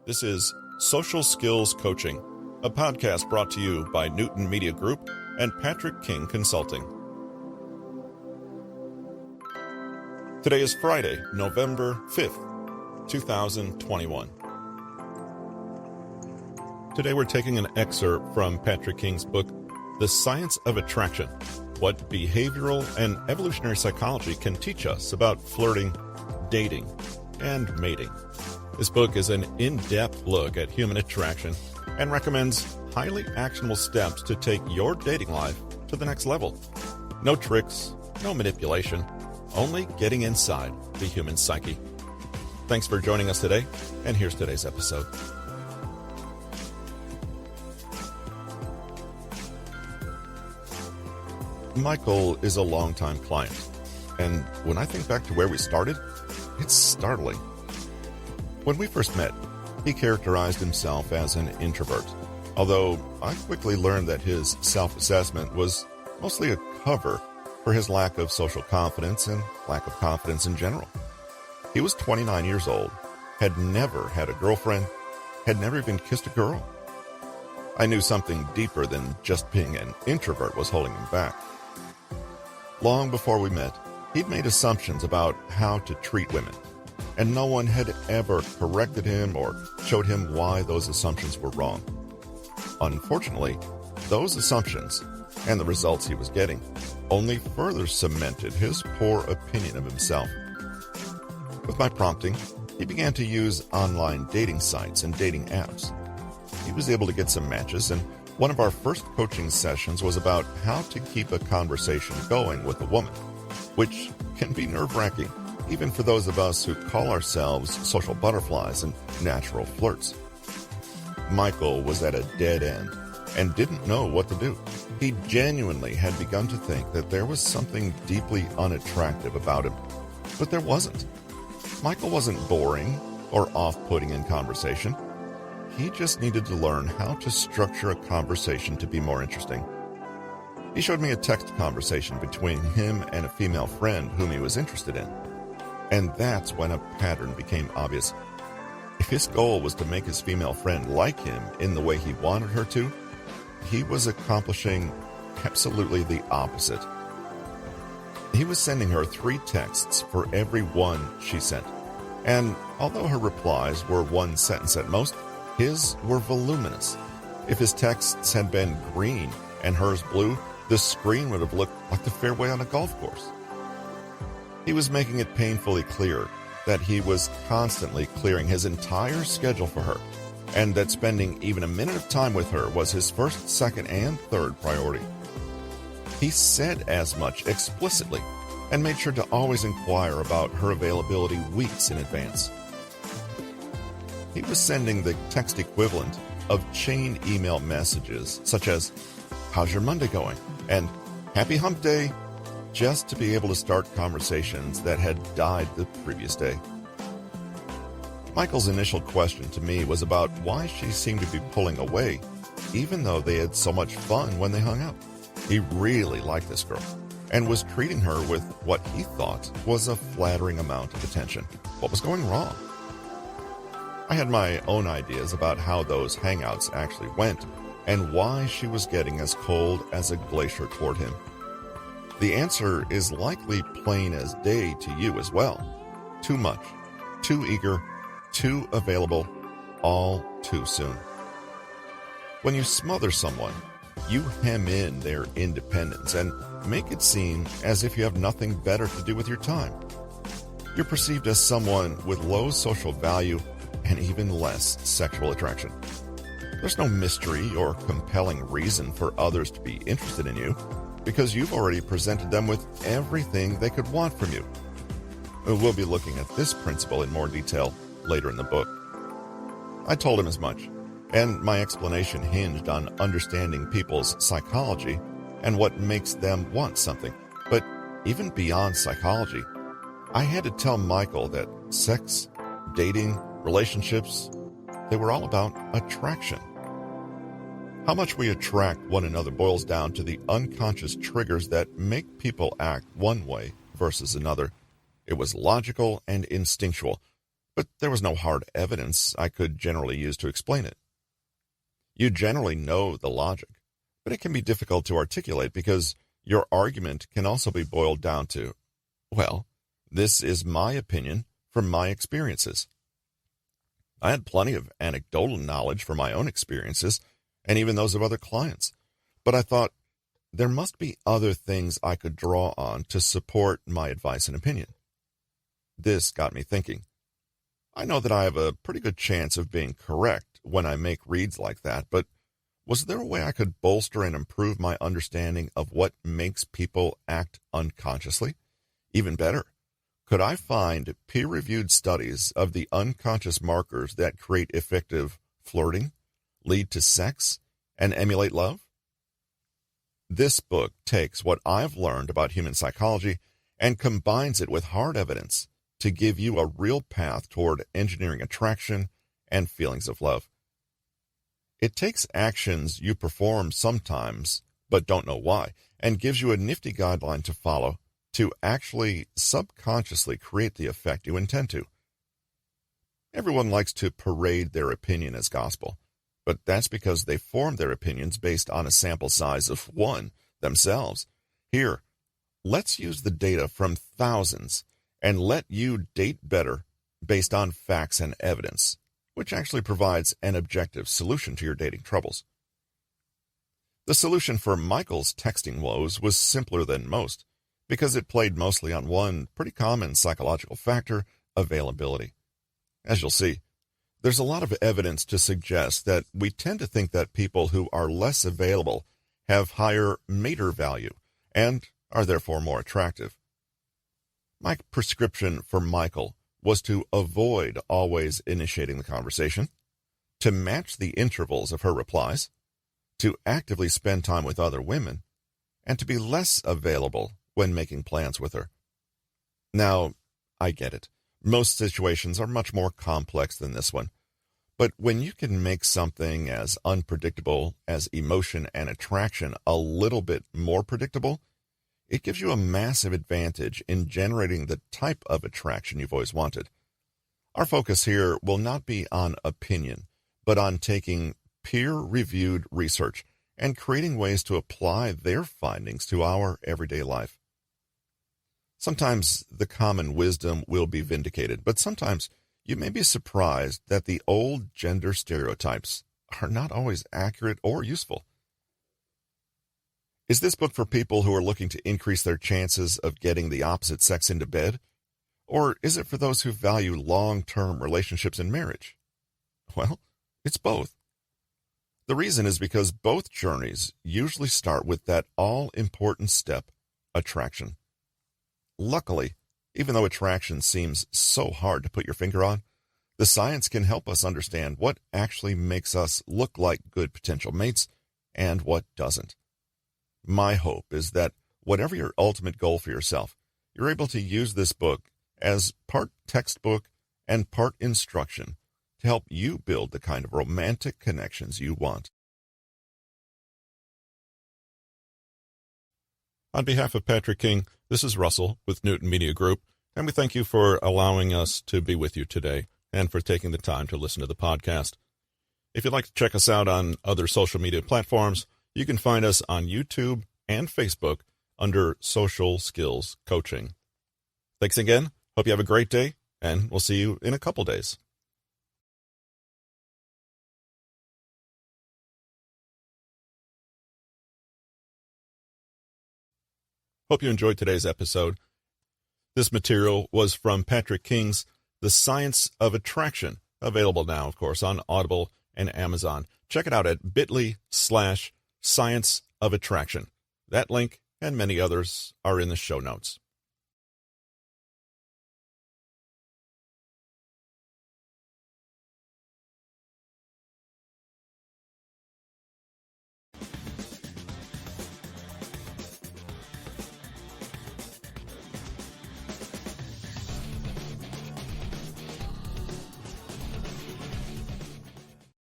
This is Social Skills Coaching, a podcast brought to you by Newton Media Group and Patrick King Consulting. Today is Friday, November 5th, 2021. Today we're taking an excerpt from Patrick King's book, The Science of Attraction: What Behavioral and Evolutionary Psychology Can Teach Us About Flirting, Dating, and Mating. This book is an in-depth look at human attraction and recommends highly actionable steps to take your dating life to the next level. No tricks, no manipulation, only getting inside the human psyche. Thanks for joining us today, and here's today's episode. Michael is a longtime client, and when I think back to where we started, it's startling. When we first met, he characterized himself as an introvert, although I quickly learned that his self-assessment was mostly a cover for his lack of social confidence and lack of confidence in general. He was 29 years old, had never had a girlfriend, had never even kissed a girl. I knew something deeper than just being an introvert was holding him back. Long before we met, he'd made assumptions about how to treat women, and no one had ever corrected him or showed him why those assumptions were wrong. Unfortunately, those assumptions and the results he was getting only further cemented his poor opinion of himself. With my prompting, he began to use online dating sites and dating apps. He was able to get some matches, and one of our first coaching sessions was about how to keep a conversation going with a woman, which can be nerve-wracking, even for those of us who call ourselves social butterflies and natural flirts. Michael was at a dead end and didn't know what to do. He genuinely had begun to think that there was something deeply unattractive about him, but there wasn't. Michael wasn't boring or off-putting in conversation. He just needed to learn how to structure a conversation to be more interesting. He showed me a text conversation between him and a female friend whom he was interested in. And that's when a pattern became obvious. If his goal was to make his female friend like him in the way he wanted her to, he was accomplishing absolutely the opposite. He was sending her 3 texts for every one she sent. And although her replies were one sentence at most, his were voluminous. If his texts had been green and hers blue, the screen would have looked like the fairway on a golf course. He was making it painfully clear that he was constantly clearing his entire schedule for her, and that spending even a minute of time with her was his first, second, and third priority. He said as much explicitly, and made sure to always inquire about her availability weeks in advance. He was sending the text equivalent of chain email messages such as, "How's your Monday going?" and "Happy Hump Day," just to be able to start conversations that had died the previous day. Michael's initial question to me was about why she seemed to be pulling away, even though they had so much fun when they hung out. He really liked this girl, and was treating her with what he thought was a flattering amount of attention. What was going wrong? I had my own ideas about how those hangouts actually went, and why she was getting as cold as a glacier toward him. The answer is likely plain as day to you as well. Too much, too eager, too available, all too soon. When you smother someone, you hem in their independence and make it seem as if you have nothing better to do with your time. You're perceived as someone with low social value and even less sexual attraction. There's no mystery or compelling reason for others to be interested in you, because you've already presented them with everything they could want from you. We'll be looking at this principle in more detail later in the book. I told him as much, and my explanation hinged on understanding people's psychology and what makes them want something. But even beyond psychology, I had to tell Michael that sex, dating, relationships, they were all about attraction. How much we attract one another boils down to the unconscious triggers that make people act one way versus another. It was logical and instinctual, but there was no hard evidence I could generally use to explain it. You generally know the logic, but it can be difficult to articulate because your argument can also be boiled down to, well, this is my opinion from my experiences. I had plenty of anecdotal knowledge from my own experiences and even those of other clients, but I thought there must be other things I could draw on to support my advice and opinion. This got me thinking. I know that I have a pretty good chance of being correct when I make reads like that, but was there a way I could bolster and improve my understanding of what makes people act unconsciously? Even better, could I find peer-reviewed studies of the unconscious markers that create effective flirting, lead to sex, and emulate love? This book takes what I've learned about human psychology and combines it with hard evidence to give you a real path toward engineering attraction and feelings of love. It takes actions you perform sometimes but don't know why, and gives you a nifty guideline to follow to actually subconsciously create the effect you intend to. Everyone likes to parade their opinion as gospel, but that's because they form their opinions based on a sample size of one themselves. Here, let's use the data from thousands and let you date better based on facts and evidence, which actually provides an objective solution to your dating troubles. The solution for Michael's texting woes was simpler than most, because it played mostly on one pretty common psychological factor, availability. As you'll see, there's a lot of evidence to suggest that we tend to think that people who are less available have higher mater value and are therefore more attractive. My prescription for Michael was to avoid always initiating the conversation, to match the intervals of her replies, to actively spend time with other women, and to be less available when making plans with her. Now, I get it. Most situations are much more complex than this one. But when you can make something as unpredictable as emotion and attraction a little bit more predictable, it gives you a massive advantage in generating the type of attraction you've always wanted. Our focus here will not be on opinion, but on taking peer-reviewed research and creating ways to apply their findings to our everyday life. Sometimes the common wisdom will be vindicated, but sometimes you may be surprised that the old gender stereotypes are not always accurate or useful. Is this book for people who are looking to increase their chances of getting the opposite sex into bed? Or is it for those who value long-term relationships and marriage? Well, it's both. The reason is because both journeys usually start with that all-important step, attraction. Luckily, even though attraction seems so hard to put your finger on, the science can help us understand what actually makes us look like good potential mates and what doesn't. My hope is that whatever your ultimate goal for yourself, you're able to use this book as part textbook and part instruction to help you build the kind of romantic connections you want. On behalf of Patrick King, this is Russell with Newton Media Group, and we thank you for allowing us to be with you today and for taking the time to listen to the podcast. If you'd like to check us out on other social media platforms, you can find us on YouTube and Facebook under Social Skills Coaching. Thanks again. Hope you have a great day, and we'll see you in a couple days. Hope you enjoyed today's episode. This material was from Patrick King's The Science of Attraction, available now, of course, on Audible and Amazon. Check it out at bit.ly/Science of Attraction. That link and many others are in the show notes.